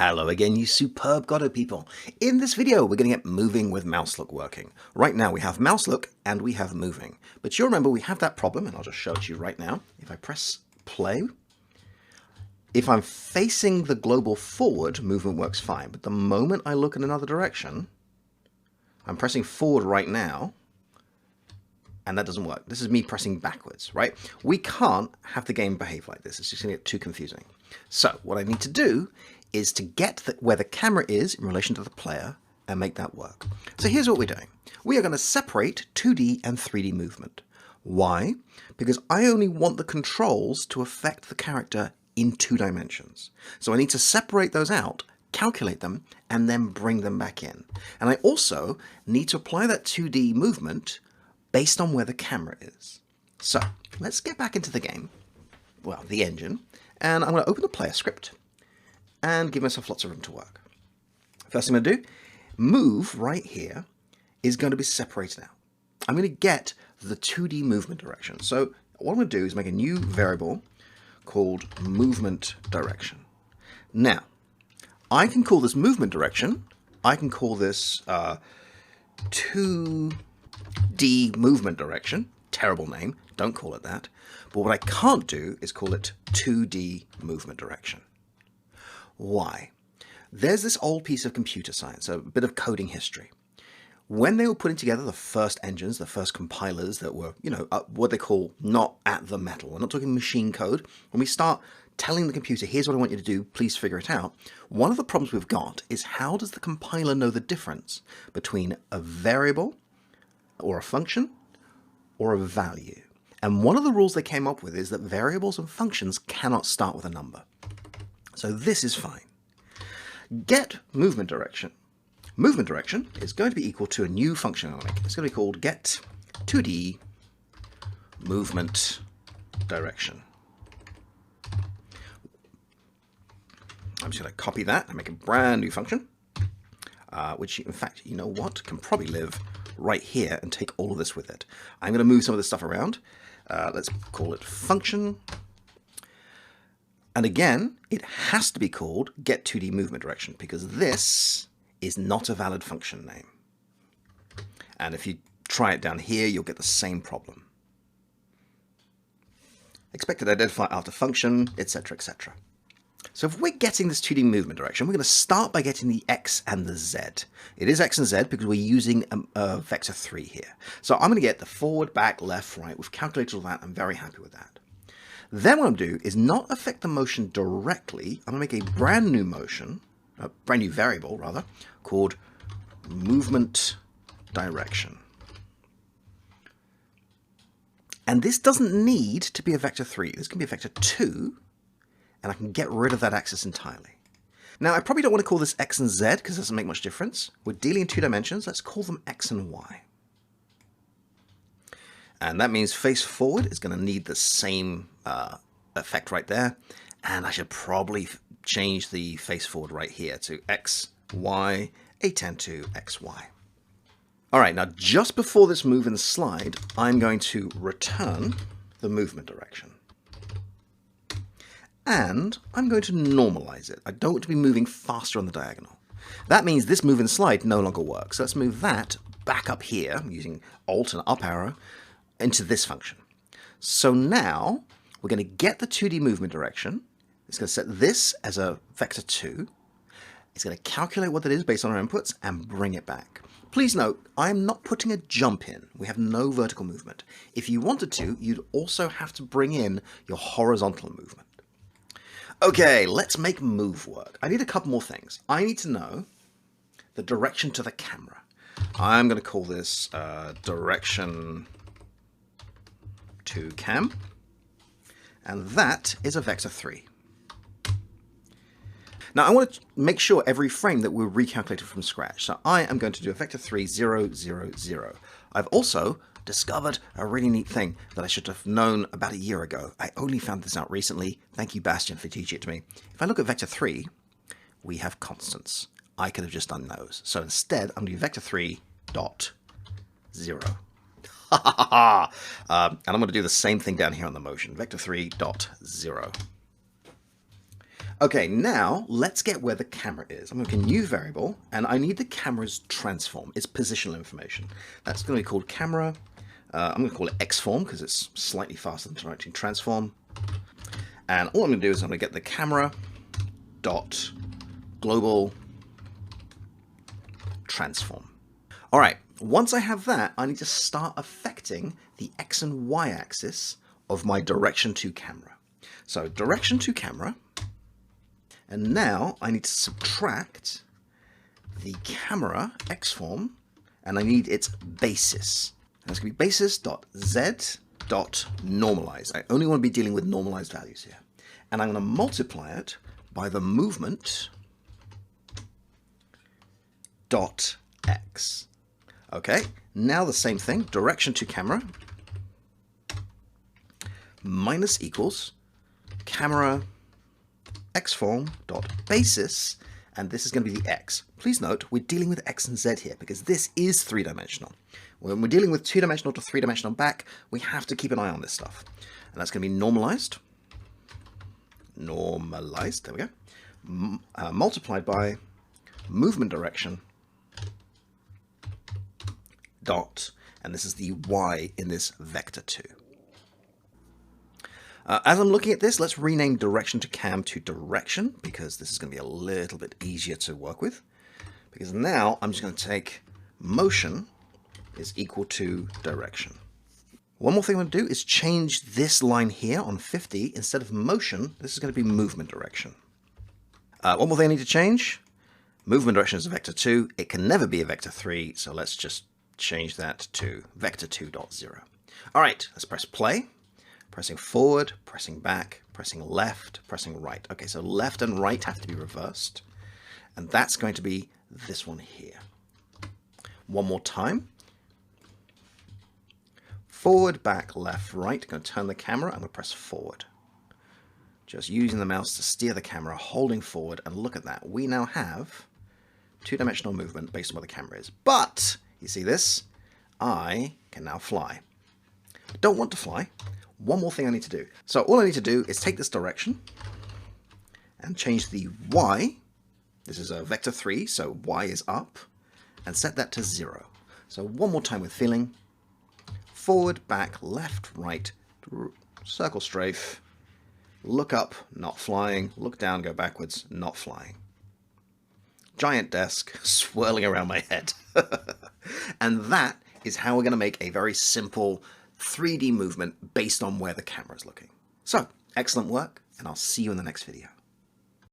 Hello again, you superb Goddo people. In this video, we're going to get moving with Mouselook working. Right now we have Mouselook and we have moving. But you'll remember we have that problem, and I'll just show it to you right now. If I press play, if I'm facing the global forward, movement works fine. But the moment I look in another direction, I'm pressing forward right now, and that doesn't work. This is me pressing backwards, right? We can't have the game behave like this. It's just going to get too confusing. So what I need to do is to get where the camera is in relation to the player and make that work. So here's what we're doing. We are going to separate 2D and 3D movement. Why? Because I only want the controls to affect the character in 2 dimensions. So I need to separate those out, calculate them, and then bring them back in. And I also need to apply that 2D movement based on where the camera is. So let's get back into the game, well, the engine, and I'm going to open the player script and give myself lots of room to work. First thing I'm going to do, move right here is going to be separated out. I'm going to get the 2D movement direction. So what I'm going to do is make a new variable called movement direction. Now, I can call this movement direction, I can call this 2D movement direction. Terrible name, don't call it that. But what I can't do is call it 2D movement direction. Why? There's this old piece of computer science, a bit of coding history. When they were putting together the first engines, the first compilers that were, what they call not at the metal. We're not talking machine code. When we start telling the computer, here's what I want you to do, please figure it out. One of the problems we've got is how does the compiler know the difference between a variable or a function or a value? And one of the rules they came up with is that variables and functions cannot start with a number. So this is fine. Get movement direction. Movement direction is going to be equal to a new function I'll make. It's going to be called get 2D movement direction. I'm just going to copy that and make a brand new function, which in fact, you know what, can probably live right here and take all of this with it. I'm going to move some of this stuff around. Let's call it function. And again, it has to be called get 2D movement direction because this is not a valid function name. And if you try it down here, you'll get the same problem. Expected identifier after function, etc., etc. So if we're getting this 2D movement direction, we're going to start by getting the X and the Z. It is X and Z because we're using a vector 3 here. So I'm going to get the forward, back, left, right. We've calculated all that. I'm very happy with that. Then what I'm going to do is not affect the motion directly. I'm going to make a brand new motion, a brand new variable rather, called movement direction. And this doesn't need to be a vector 3. This can be a vector 2, and I can get rid of that axis entirely. Now, I probably don't want to call this X and Z because it doesn't make much difference. We're dealing in 2 dimensions. Let's call them X and Y. And that means face forward is going to need the same effect right there. And I should probably change the face forward right here to X, Y, A10 to XY. All right, now just before this move and slide, I'm going to return the movement direction. And I'm going to normalize it. I don't want to be moving faster on the diagonal. That means this move and slide no longer works. So let's move that back up here using Alt and up arrow into this function. So now we're going to get the 2D movement direction. It's going to set this as a vector 2. It's going to calculate what that is based on our inputs and bring it back. Please note, I'm not putting a jump in. We have no vertical movement. If you wanted to, you'd also have to bring in your horizontal movement. Okay, let's make move work. I need a couple more things. I need to know the direction to the camera. I'm going to call this direction to cam, and that is a vector 3. Now I want to make sure every frame that we're recalculated from scratch. So I am going to do a vector 3, 0, 0, 0. I've also discovered a really neat thing that I should have known about a year ago. I only found this out recently. Thank you, Bastian, for teaching it to me. If I look at vector 3, we have constants. I could have just done those. So instead, I'm going to do vector 3 dot 0. And I'm going to do the same thing down here on the motion. Vector 3 dot 0. Okay, now let's get where the camera is. I'm going to make a new variable, and I need the camera's transform, its positional information. That's going to be called camera. I'm going to call it xform because it's slightly faster than writing transform. And all I'm going to do is I'm going to get the camera dot global transform. All right, once I have that, I need to start affecting the X and Y axis of my direction to camera. So direction to camera. And now I need to subtract the camera xform, and I need its basis. And it's going to be basis.z.normalize. I only want to be dealing with normalized values here. And I'm going to multiply it by the movement dot x. Okay, now the same thing, direction to camera minus equals camera xform dot basis, and this is going to be the x. Please note we're dealing with x and z here because this is three-dimensional. When we're dealing with two-dimensional to three-dimensional back, we have to keep an eye on this stuff. And that's going to be normalized. Normalized, there we go. Multiplied by movement direction dot, and this is the y in this vector 2. As I'm looking at this, let's rename direction to cam to direction, because this is going to be a little bit easier to work with. Because now I'm just going to take motion is equal to direction. One more thing I'm going to do is change this line here on 50. Instead of motion, this is going to be movement direction. One more thing I need to change. Movement direction is a vector 2. It can never be a vector 3, so let's just change that to vector 2.0. All right, let's press play. Pressing forward, pressing back, pressing left, pressing right. Okay, so left and right have to be reversed. And that's going to be this one here. One more time. Forward, back, left, right. I'm going to turn the camera. I'm going to press forward. Just using the mouse to steer the camera, holding forward, and look at that. We now have two-dimensional movement based on where the camera is. But, you see this? I can now fly. Don't want to fly. One more thing I need to do. So all I need to do is take this direction and change the y. This is a vector 3, so y is up, and set that to 0. So one more time with feeling. Forward, back, left, right, circle strafe, look up, not flying, look down, go backwards, not flying. Giant desk swirling around my head. And that is how we're going to make a very simple 3D movement based on where the camera is looking. So, excellent work, and I'll see you in the next video.